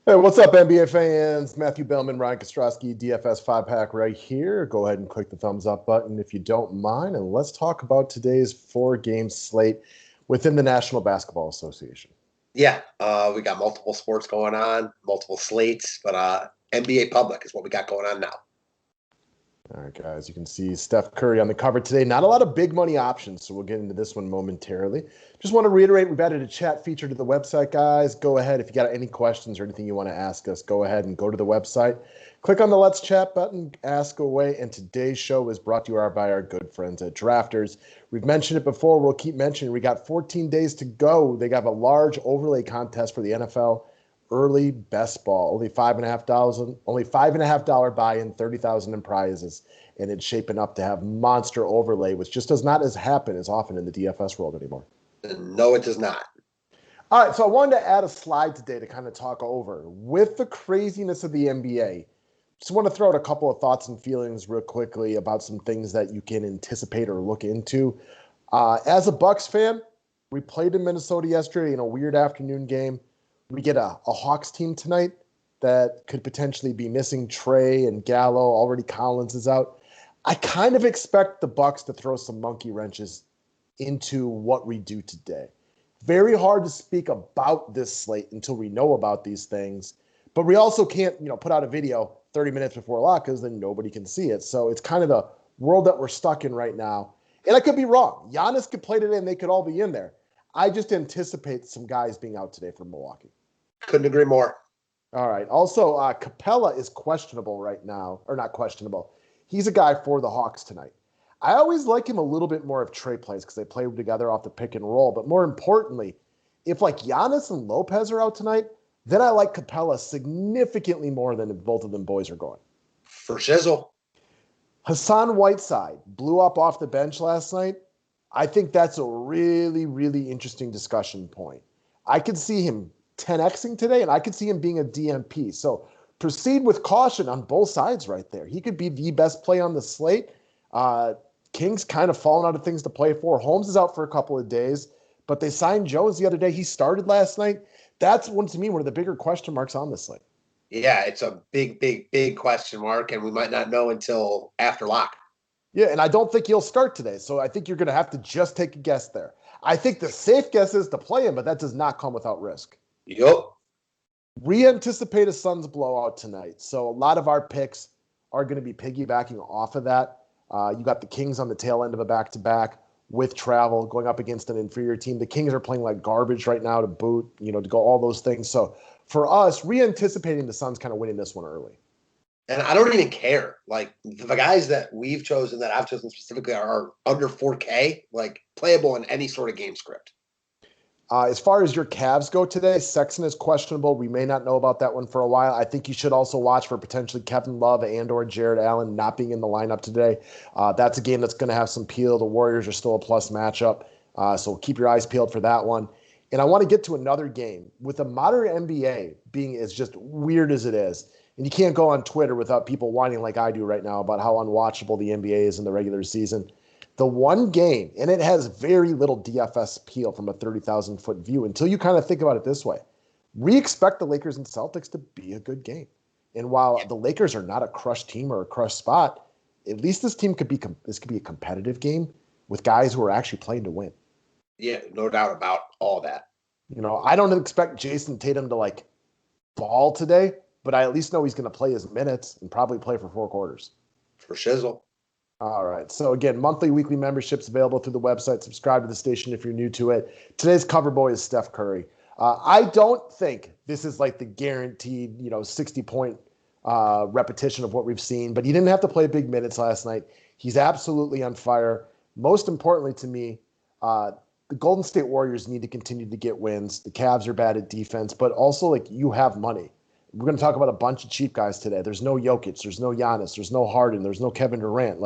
Hey, what's up, NBA fans? Matthew Bellman, Ryan Kostrowski, DFS 5-pack right here. Go ahead and click the thumbs up button if you don't mind, and let's talk about today's four-game slate within the National Basketball Association. Yeah, we got multiple sports going on, multiple slates, but NBA public is what we got going on now. All right, guys, you can see Steph Curry on the cover today. Not a lot of big money options, so we'll get into this one momentarily. Just want to reiterate, we've added a chat feature to the website, guys. Go ahead. If you got any questions or anything you want to ask us, go ahead and go to the website. Click on the Let's Chat button, ask away, and today's show is brought to you by our good friends at Drafters. We've mentioned it before. We'll keep mentioning we got 14 days to go. They got a large overlay contest for the NFL early best ball. Only $5.5 buy-in, $30,000 in prizes, and it's shaping up to have monster overlay, which just does not happen as often in the DFS world anymore. No, it does not. All right, so I wanted to add a slide today to kind of talk over. With the craziness of the NBA, just want to throw out a couple of thoughts and feelings real quickly about some things that you can anticipate or look into. As a Bucks fan, we played in Minnesota yesterday in a weird afternoon game. We get a Hawks team tonight that could potentially be missing Trey and Gallo. Already Collins is out. I kind of expect the Bucks to throw some monkey wrenches into what we do today. Very hard to speak about this slate until we know about these things. But we also can't, put out a video 30 minutes before lock because then nobody can see it. So it's kind of the world that we're stuck in right now. And I could be wrong. Giannis could play today and they could all be in there. I just anticipate some guys being out today from Milwaukee. Couldn't agree more. All right. Also, Capella is questionable right now, or not questionable. He's a guy for the Hawks tonight. I always like him a little bit more if Trey plays because they play together off the pick and roll. But more importantly, if like Giannis and Lopez are out tonight, then I like Capella significantly more than if both of them boys are going. For shizzle. Hassan Whiteside blew up off the bench last night. I think that's a really, really interesting discussion point. I could see him 10Xing today, and I could see him being a DMP. So proceed with caution on both sides right there. He could be the best play on the slate. Kings kind of fallen out of things to play for. Holmes is out for a couple of days, but they signed Jones the other day. He started last night. That's to me one of the bigger question marks on this slate. Yeah, it's a big, big, big question mark, and we might not know until after lock. Yeah, and I don't think he'll start today, so I think you're going to have to just take a guess there. I think the safe guess is to play him, but that does not come without risk. Yup. We anticipate a Suns blowout tonight, so a lot of our picks are going to be piggybacking off of that. You got the Kings on the tail end of a back-to-back with travel going up against an inferior team. The Kings are playing like garbage right now to boot, to go all those things. So for us, we anticipating the Suns kind of winning this one early. And I don't even care. Like the guys that we've chosen, that I've chosen specifically, are under 4K, like playable in any sort of game script. As far as your Cavs go today, Sexton is questionable. We may not know about that one for a while. I think you should also watch for potentially Kevin Love and or Jared Allen not being in the lineup today. That's a game that's going to have some peel. The Warriors are still a plus matchup, so keep your eyes peeled for that one. And I want to get to another game. With the modern NBA being as just weird as it is, and you can't go on Twitter without people whining like I do right now about how unwatchable the NBA is in the regular season. The one game, and it has very little DFS appeal from a 30,000-foot view until you kind of think about it this way. We expect the Lakers and Celtics to be a good game. And while the Lakers are not a crushed team or a crushed spot, at least this could be a competitive game with guys who are actually playing to win. Yeah, no doubt about all that. I don't expect Jason Tatum to ball today, but I at least know he's going to play his minutes and probably play for 4 quarters. For shizzle. All right. So again, monthly, weekly memberships available through the website. Subscribe to the station if you're new to it. Today's cover boy is Steph Curry. I don't think this is like the guaranteed, 60-point repetition of what we've seen, but he didn't have to play big minutes last night. He's absolutely on fire. Most importantly to me, the Golden State Warriors need to continue to get wins. The Cavs are bad at defense, but also you have money. We're going to talk about a bunch of cheap guys today. There's no Jokic. There's no Giannis. There's no Harden. There's no Kevin Durant.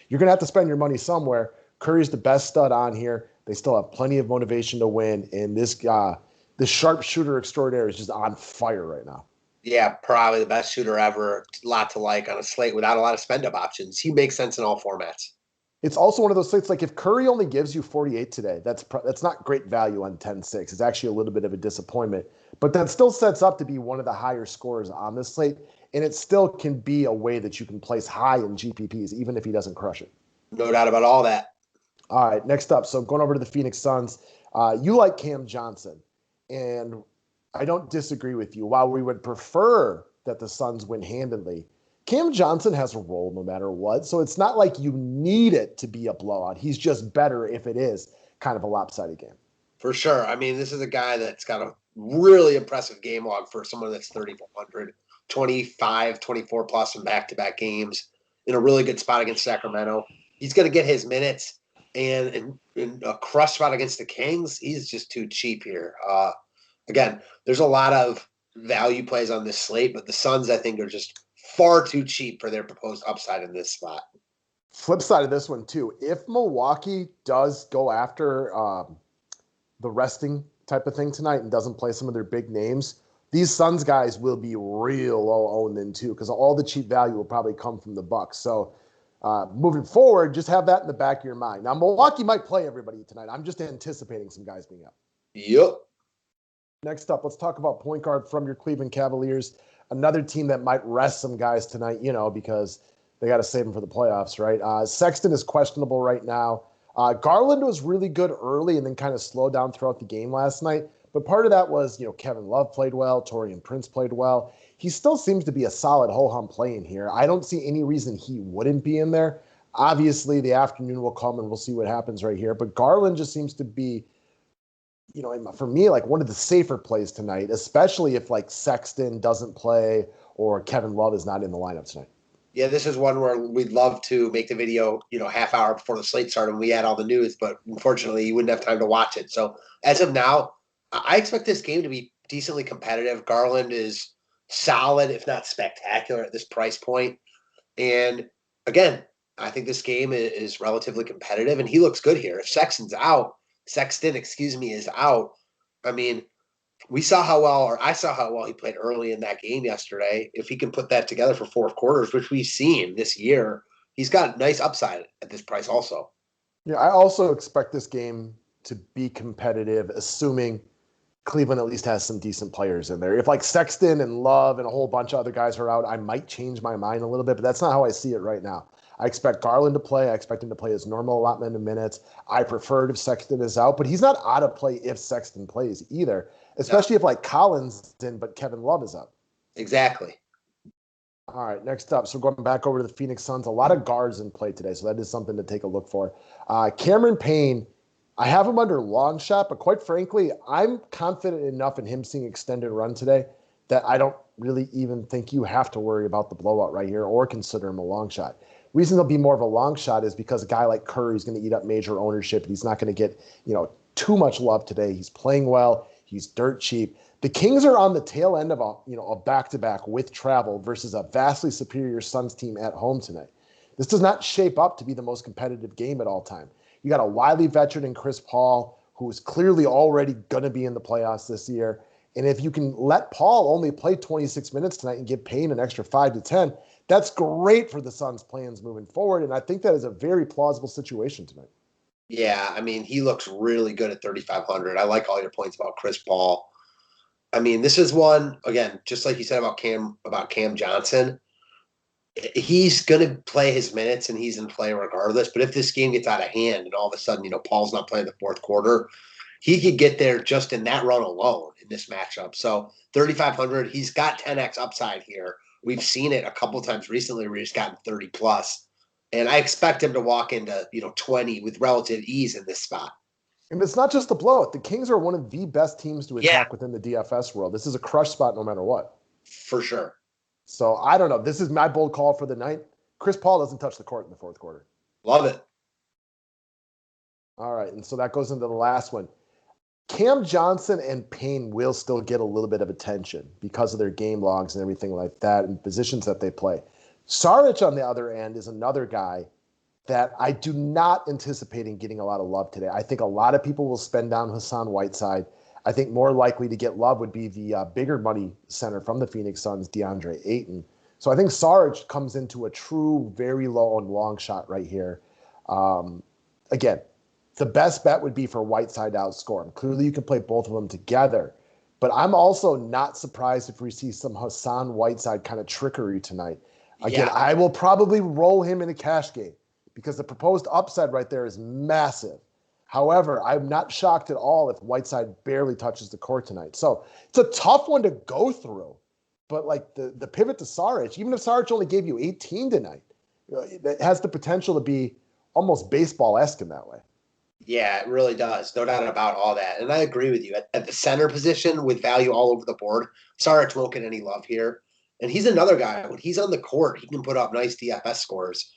You're going to have to spend your money somewhere. Curry's the best stud on here. They still have plenty of motivation to win. And this sharpshooter extraordinaire is just on fire right now. Yeah, probably the best shooter ever. A lot to like on a slate without a lot of spend-up options. He makes sense in all formats. It's also one of those things like if Curry only gives you 48 today, that's not great value on 10-6. It's actually a little bit of a disappointment, but that still sets up to be one of the higher scorers on this slate, and it still can be a way that you can place high in GPPs even if he doesn't crush it. No doubt about all that. All right, next up. So going over to the Phoenix Suns, you like Cam Johnson, and I don't disagree with you. While we would prefer that the Suns win handedly, Cam Johnson has a role no matter what. So it's not like you need it to be a blowout. He's just better if it is kind of a lopsided game. For sure. I mean, this is a guy that's got a really impressive game log for someone that's 3,400, 25, 24 plus in back-to-back games in a really good spot against Sacramento. He's going to get his minutes. And in a crush spot against the Kings, he's just too cheap here. Again, there's a lot of value plays on this slate, but the Suns, I think, are just far too cheap for their proposed upside in this spot. Flip side of this one, too. If Milwaukee does go after the resting type of thing tonight and doesn't play some of their big names, these Suns guys will be real low owned then, too, because all the cheap value will probably come from the Bucks. So moving forward, just have that in the back of your mind. Now, Milwaukee might play everybody tonight. I'm just anticipating some guys being out. Yep. Next up, let's talk about point guard from your Cleveland Cavaliers. Another team that might rest some guys tonight, because they got to save them for the playoffs, right? Sexton is questionable right now. Garland was really good early and then kind of slowed down throughout the game last night. But part of that was, Kevin Love played well. Taurean Prince played well. He still seems to be a solid ho-hum play in here. I don't see any reason he wouldn't be in there. Obviously, the afternoon will come and we'll see what happens right here. But Garland just seems to be, for me, like one of the safer plays tonight, especially if like Sexton doesn't play or Kevin Love is not in the lineup tonight. Yeah, this is one where we'd love to make the video, half hour before the slate started and we had all the news, but unfortunately you wouldn't have time to watch it. So as of now, I expect this game to be decently competitive. Garland is solid, if not spectacular at this price point. And again, I think this game is relatively competitive and he looks good here. If Sexton, is out, I mean, I saw how well he played early in that game yesterday. If he can put that together for fourth quarters, which we've seen this year, he's got nice upside at this price also. Yeah, I also expect this game to be competitive, assuming Cleveland at least has some decent players in there. If like Sexton and Love and a whole bunch of other guys are out, I might change my mind a little bit, but that's not how I see it right now. I expect Garland to play. I expect him to play his normal allotment of minutes. I prefer it if Sexton is out, but he's not out of play if Sexton plays either, especially if like Collins is in, but Kevin Love is out. Exactly. All right, next up. So going back over to the Phoenix Suns, a lot of guards in play today, so that is something to take a look for. Cameron Payne, I have him under long shot, but quite frankly, I'm confident enough in him seeing extended run today that I don't really even think you have to worry about the blowout right here or consider him a long shot. Reason he'll be more of a long shot is because a guy like Curry is going to eat up major ownership. He's not going to get, too much love today. He's playing well. He's dirt cheap. The Kings are on the tail end of a back-to-back with travel versus a vastly superior Suns team at home tonight. This does not shape up to be the most competitive game at all time. You got a wily veteran in Chris Paul, who is clearly already going to be in the playoffs this year. And if you can let Paul only play 26 minutes tonight and give Payne an extra 5 to 10, that's great for the Suns' plans moving forward. And I think that is a very plausible situation tonight. Yeah, I mean, he looks really good at 3,500. I like all your points about Chris Paul. I mean, this is one, again, just like you said about Cam Johnson, he's going to play his minutes and he's in play regardless. But if this game gets out of hand and all of a sudden, Paul's not playing the fourth quarter, he could get there just in that run alone in this matchup. So 3,500, he's got 10x upside here. We've seen it a couple times recently where he's gotten 30 plus. And I expect him to walk into, 20 with relative ease in this spot. And it's not just the blowout. The Kings are one of the best teams to attack within the DFS world. This is a crush spot no matter what. For sure. So I don't know. This is my bold call for the night. Chris Paul doesn't touch the court in the fourth quarter. Love it. All right. And so that goes into the last one. Cam Johnson and Payne will still get a little bit of attention because of their game logs and everything like that and positions that they play. Saric, on the other end, is another guy that I do not anticipate getting a lot of love today. I think a lot of people will spend down Hassan Whiteside. I think more likely to get love would be the bigger money center from the Phoenix Suns, DeAndre Ayton. So I think Saric comes into a true, very low and long shot right here. Again, the best bet would be for Whiteside to outscore him. Clearly, you can play both of them together. But I'm also not surprised if we see some Hassan Whiteside kind of trickery tonight. Again, I will probably roll him in a cash game because the proposed upside right there is massive. However, I'm not shocked at all if Whiteside barely touches the court tonight. So it's a tough one to go through. But like the pivot to Saric, even if Saric only gave you 18 tonight, it has the potential to be almost baseball-esque in that way. Yeah, it really does. No doubt about all that. And I agree with you. At the center position with value all over the board, Saric won't get any love here. And he's another guy. When he's on the court, he can put up nice DFS scores.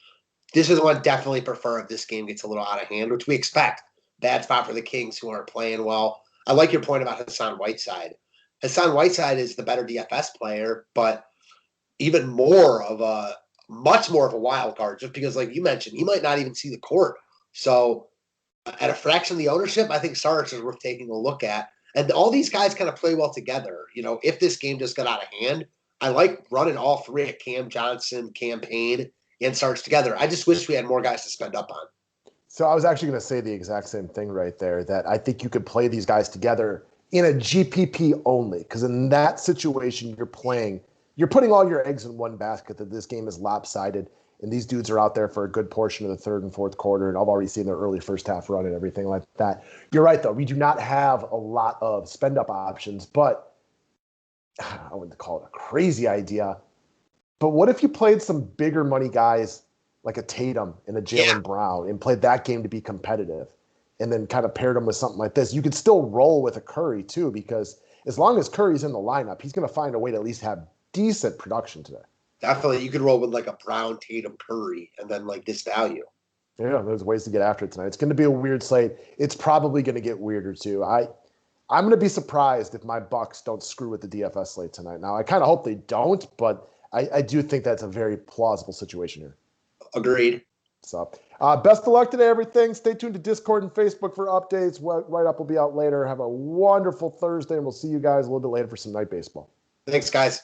This is the one definitely prefer if this game gets a little out of hand, which we expect. Bad spot for the Kings who aren't playing well. I like your point about Hassan Whiteside. Hassan Whiteside is the better DFS player, but even much more of a wild card, just because, like you mentioned, he might not even see the court. So at a fraction of the ownership, I think Saric is worth taking a look at. And all these guys kind of play well together. If this game just got out of hand, I like running all three at Cam Johnson, Cam Payne, and Saric together. I just wish we had more guys to spend up on. So I was actually going to say the exact same thing right there, that I think you could play these guys together in a GPP only, because in that situation you're putting all your eggs in one basket, that this game is lopsided, and these dudes are out there for a good portion of the third and fourth quarter, and I've already seen their early first half run and everything like that. You're right, though. We do not have a lot of spend-up options, but I wouldn't call it a crazy idea. But what if you played some bigger money guys like a Tatum and a Jaylen Brown and played that game to be competitive, and then kind of paired them with something like this? You could still roll with a Curry, too, because as long as Curry's in the lineup, he's going to find a way to at least have decent production today. Definitely, you could roll with like a Brown, Tatum, Curry, and then like this value. Yeah, there's ways to get after it tonight. It's going to be a weird slate. It's probably going to get weirder too. I'm going to be surprised if my Bucks don't screw with the DFS slate tonight. Now, I kind of hope they don't, but I do think that's a very plausible situation here. Agreed. So, best of luck today, everything. Stay tuned to Discord and Facebook for updates. Write-up will be out later. Have a wonderful Thursday, and we'll see you guys a little bit later for some night baseball. Thanks, guys.